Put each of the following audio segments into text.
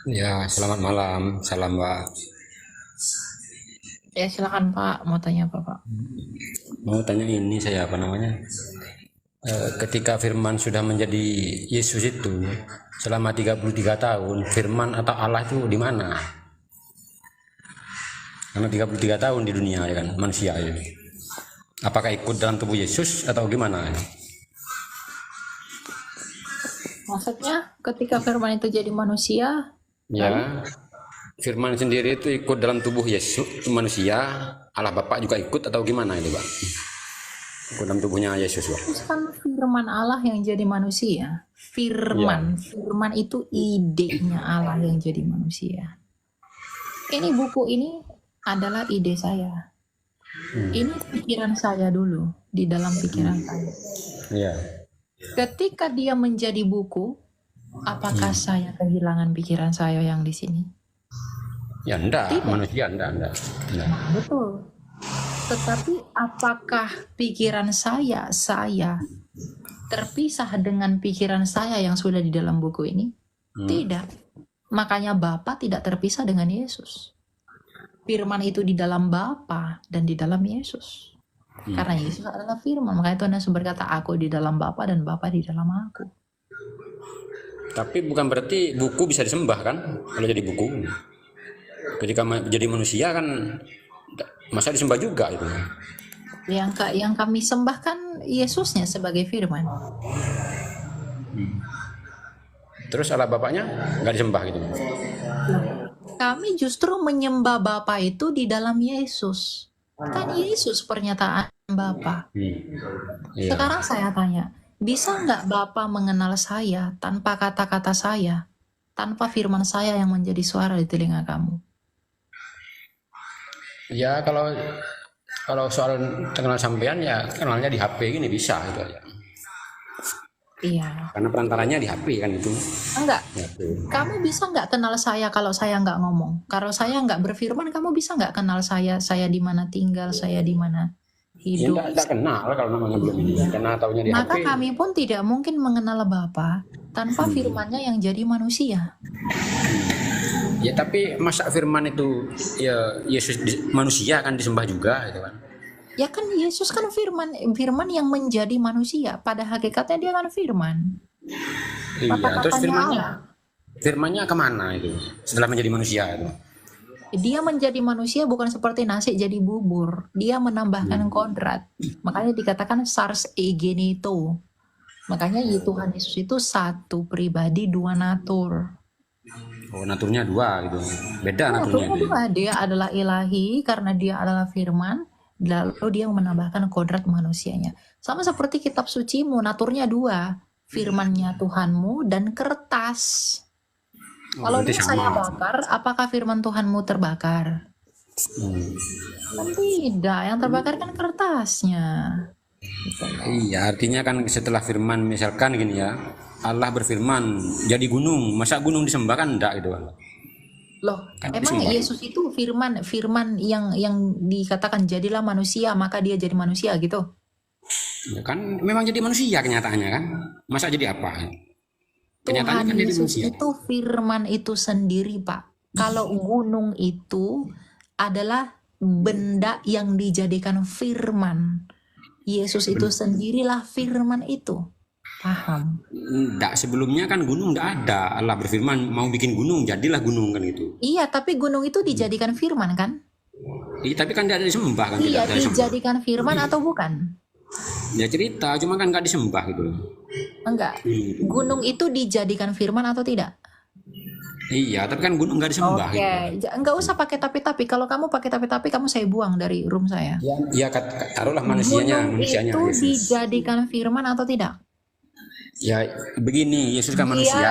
Ya, selamat malam. Salam, Pak. Ya silakan Pak, mau tanya apa Pak? Mau tanya ini saya apa namanya? Ketika Firman sudah menjadi Yesus itu selama 33 tahun, Firman atau Allah itu di mana? Karena 33 tahun di dunia ya kan, manusia ini. Apakah ikut dalam tubuh Yesus atau gimana? Maksudnya ketika Firman itu jadi manusia, lalu Ya, Firman sendiri itu ikut dalam tubuh Yesus, manusia, Allah Bapak juga ikut atau gimana itu, Pak? Ikut dalam tubuhnya Yesus, Pak. terus kan Firman Allah yang jadi manusia. Iya. Firman itu idenya Allah yang jadi manusia. Ini buku ini adalah ide saya. Ini pikiran saya dulu, di dalam pikiran saya. Iya. Ketika dia menjadi buku, apakah saya kehilangan pikiran saya yang di sini? Ya enggak, Tidak. manusia enggak. Enggak. Betul. Tetapi apakah pikiran saya terpisah dengan pikiran saya yang sudah di dalam buku ini? Tidak. Makanya Bapa tidak terpisah dengan Yesus. Firman itu di dalam Bapa dan di dalam Yesus. Karena Yesus adalah firman. Makanya Tuhan Yesus berkata, aku di dalam Bapa dan Bapa di dalam aku. Tapi bukan berarti buku bisa disembah kan? Kalau jadi buku. Ketika jadi manusia kan masa disembah juga itu. Yang kami sembahkan Yesusnya sebagai firman. Terus Allah Bapaknya nggak disembah gitu. Kami justru menyembah Bapa itu di dalam Yesus. Kan Yesus pernyataan Bapa. Iya. Sekarang saya tanya, bisa nggak Bapa mengenal saya tanpa kata-kata saya, tanpa firman saya yang menjadi suara di telinga kamu? Ya kalau soal kenal sampean ya kenalnya di HP gini bisa gitu aja. Iya. Karena perantaranya di HP kan itu. Enggak. Ya, Kamu bisa nggak kenal saya kalau saya nggak ngomong? Kalau saya nggak berfirman, kamu bisa nggak kenal saya di mana tinggal, saya di mana ya hidup? enggak kenal kalau namanya belum ini. Karena taunya di HP. Maka kami pun tidak mungkin mengenal Bapa tanpa firman-Nya yang jadi manusia. Ya tapi masa firman itu ya Yesus manusia kan disembah juga gitu kan. Ya kan Yesus kan firman yang menjadi manusia. Pada hakikatnya dia kan firman. Iya, terus Kata-katanya Allah. firmannya kemana itu setelah menjadi manusia itu? Dia menjadi manusia bukan seperti nasi jadi bubur. Dia menambahkan kodrat. Makanya dikatakan sars egenito. Makanya Tuhan Yesus itu satu pribadi dua natur. Oh, naturnya dua gitu. Beda naturnya Naturnya itu. dua. Dia adalah ilahi karena dia adalah firman. Lalu dia menambahkan kodrat manusianya. Sama seperti kitab sucimu, naturnya dua. Firmannya Tuhanmu dan kertas. Oh, Kalau berarti ini sama. saya bakar, apakah firman Tuhanmu terbakar? Kan tidak, yang terbakar kan kertasnya. Gitu loh. Iya, artinya kan setelah firman misalkan gini ya, Allah berfirman jadi gunung, masa gunung disembah kan enggak gitu kan? Loh, Kan emang disembah. Yesus itu firman yang dikatakan jadilah manusia, maka dia jadi manusia gitu. Ya kan memang jadi manusia kenyataannya kan? Masa jadi apa? Kenyataannya Tuhan kan jadi Yesus manusia. itu firman itu sendiri, Pak. Kalau gunung itu adalah benda yang dijadikan firman. Yesus itu sendirilah firman itu. Paham? Enggak, sebelumnya kan gunung enggak ada. Allah berfirman mau bikin gunung, jadilah gunung kan gitu. Iya, tapi gunung itu dijadikan firman kan? Iya, tapi kan tidak ada disembah kan, tidak Iya, ada disembah. dijadikan firman atau bukan? Ya cerita, cuma kan nggak disembah gitu. Enggak. Gunung itu dijadikan firman atau tidak? Iya, tapi kan gunung nggak disembah Oke, gitu. enggak usah pakai tapi-tapi. Kalau kamu pakai tapi-tapi, kamu saya buang dari room saya. Ya taruhlah manusianya, Gunung manusianya itu Yesus. dijadikan firman atau tidak? Ya begini, Yesus kan Dia manusia.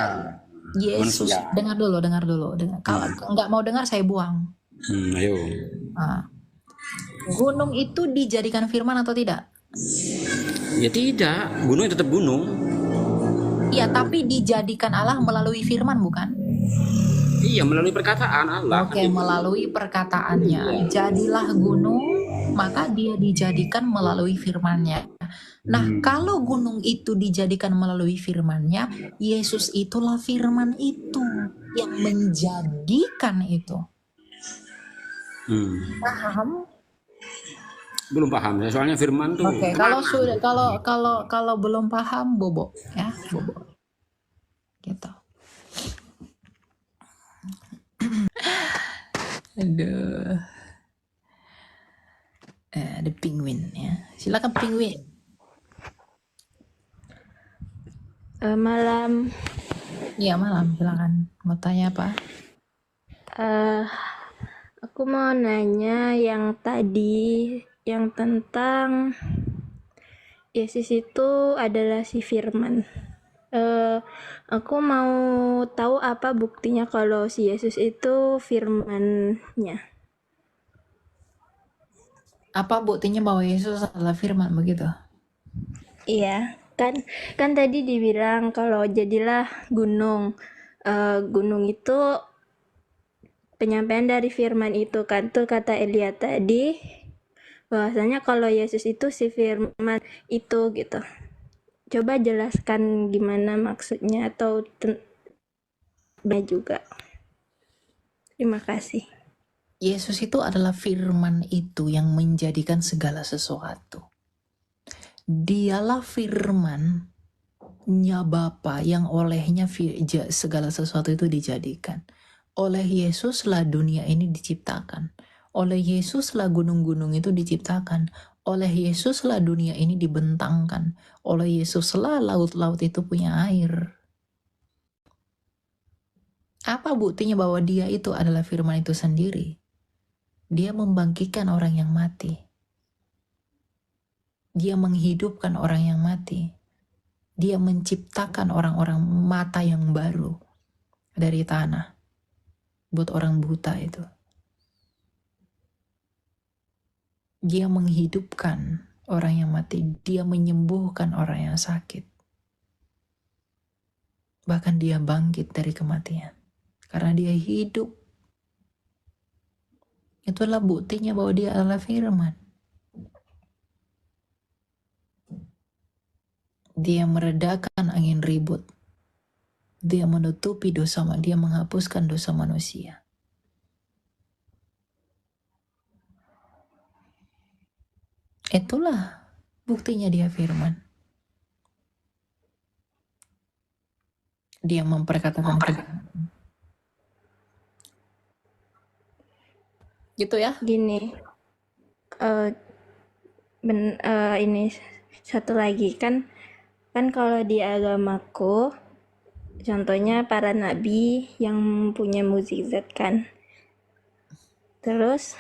Yesus, Manusia. dengar dulu. Kalau nggak mau dengar, saya buang. Ayo. Nah, gunung itu dijadikan firman atau tidak? Ya tidak, gunung tetap gunung. Iya, tapi dijadikan Allah melalui firman, bukan? Iya, melalui perkataan Allah. Oke, melalui perkataannya. Jadilah gunung, maka dia dijadikan melalui firman-Nya. Nah, kalau gunung itu dijadikan melalui firman-Nya, Yesus itulah firman itu yang menjadikan itu. Paham? Belum paham ya, soalnya firman tuh Oke, kalau belum paham, bobo ya, bobo. Gitu. Aduh. Ada penguin ya. Silakan penguin. Malam. Iya, malam. Silakan. Mau tanya apa? Aku mau nanya yang tadi, yang tentang Yesus itu adalah si Firman. Aku mau tahu apa buktinya kalau si Yesus itu Firman-Nya. Apa buktinya bahwa Yesus adalah firman begitu? Iya, kan tadi dibilang kalau jadilah gunung. Gunung itu penyampaian dari firman itu kan, tuh kata Elia tadi bahwasanya kalau Yesus itu si firman itu gitu. Coba jelaskan gimana maksudnya atau juga. Terima kasih. Yesus itu adalah firman itu yang menjadikan segala sesuatu. Dialah firman-Nya Bapa yang olehnya segala sesuatu itu dijadikan. Oleh Yesuslah dunia ini diciptakan. Oleh Yesuslah gunung-gunung itu diciptakan. Oleh Yesuslah dunia ini dibentangkan. Oleh Yesuslah laut-laut itu punya air. Apa buktinya bahwa Dia itu adalah firman itu sendiri? Dia membangkitkan orang yang mati. Dia menghidupkan orang yang mati. Dia menciptakan orang-orang mata yang baru dari tanah. Buat orang buta itu. Dia menghidupkan orang yang mati. Dia menyembuhkan orang yang sakit. Bahkan dia bangkit dari kematian. Karena dia hidup. Itulah buktinya bahwa dia adalah firman. Dia meredakan angin ribut. Dia menutupi dosa, dia menghapuskan dosa manusia. Itulah buktinya dia firman. Dia memperkatakan kebenaran. Gitu ya? Gini, ini satu lagi kan kalau di agamaku contohnya para nabi yang punya mukjizat kan. Terus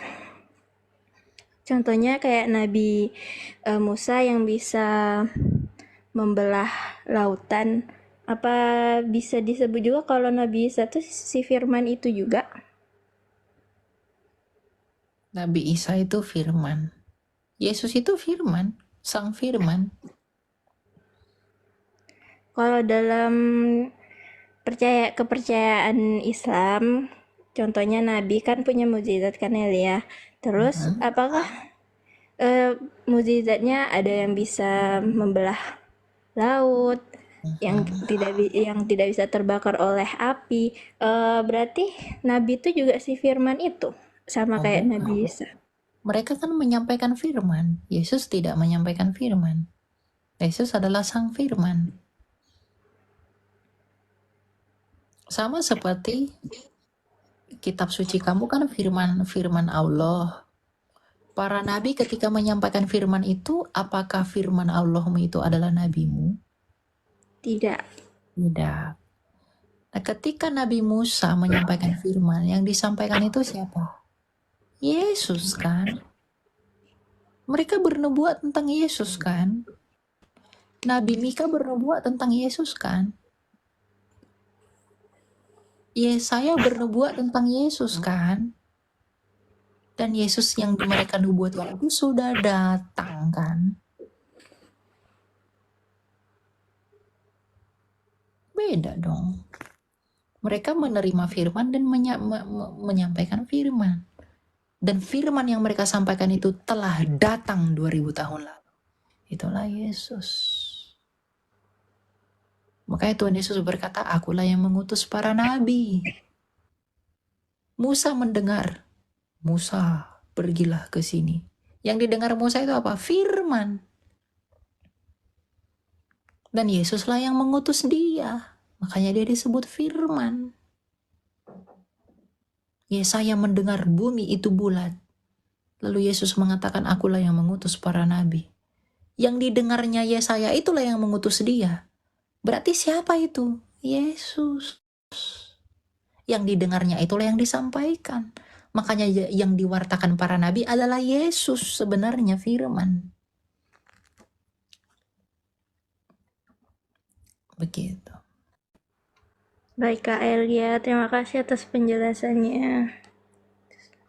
contohnya kayak Nabi Musa yang bisa membelah lautan. Apa bisa disebut juga kalau Nabi Isa itu si firman itu juga? Nabi Isa itu firman. Yesus itu firman, sang firman. Kalau dalam kepercayaan Islam, contohnya Nabi kan punya mukjizat kan ya. Terus apakah mukjizatnya ada yang bisa membelah laut, yang tidak bisa terbakar oleh api? Berarti Nabi itu juga si firman itu sama kayak Nabi Isa. Mereka kan menyampaikan firman. Yesus tidak menyampaikan firman. Yesus adalah sang firman. Sama seperti kitab suci kamu kan firman Allah. Para nabi ketika menyampaikan firman itu, apakah firman Allahmu itu adalah nabimu? Tidak. Nah, ketika Nabi Musa menyampaikan firman, yang disampaikan itu siapa? Yesus kan? Mereka bernubuat tentang Yesus kan? Nabi Mika bernubuat tentang Yesus kan? Yesaya bernubuat tentang Yesus kan? Dan Yesus yang mereka nubuatkan itu sudah datang kan? Beda dong. Mereka menerima firman dan menyampaikan firman. Dan firman yang mereka sampaikan itu telah datang 2000 tahun lalu. itulah Yesus. Makanya Tuhan Yesus berkata, akulah yang mengutus para nabi. Musa mendengar, Musa pergilah ke sini. Yang didengar Musa itu apa? Firman. Dan Yesuslah yang mengutus dia. Makanya dia disebut firman. Yesaya mendengar bumi itu bulat. Lalu Yesus mengatakan, akulah yang mengutus para nabi. Yang didengarnya Yesaya itulah yang mengutus dia. Berarti siapa itu? Yesus. Yang didengarnya itulah yang disampaikan. Makanya yang diwartakan para nabi adalah Yesus sebenarnya, firman. Begitu. Baik Kak Elia, terima kasih atas penjelasannya.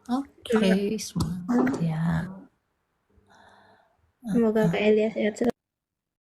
Oke, semangat ya. Semoga Kak Elia sehat selalu.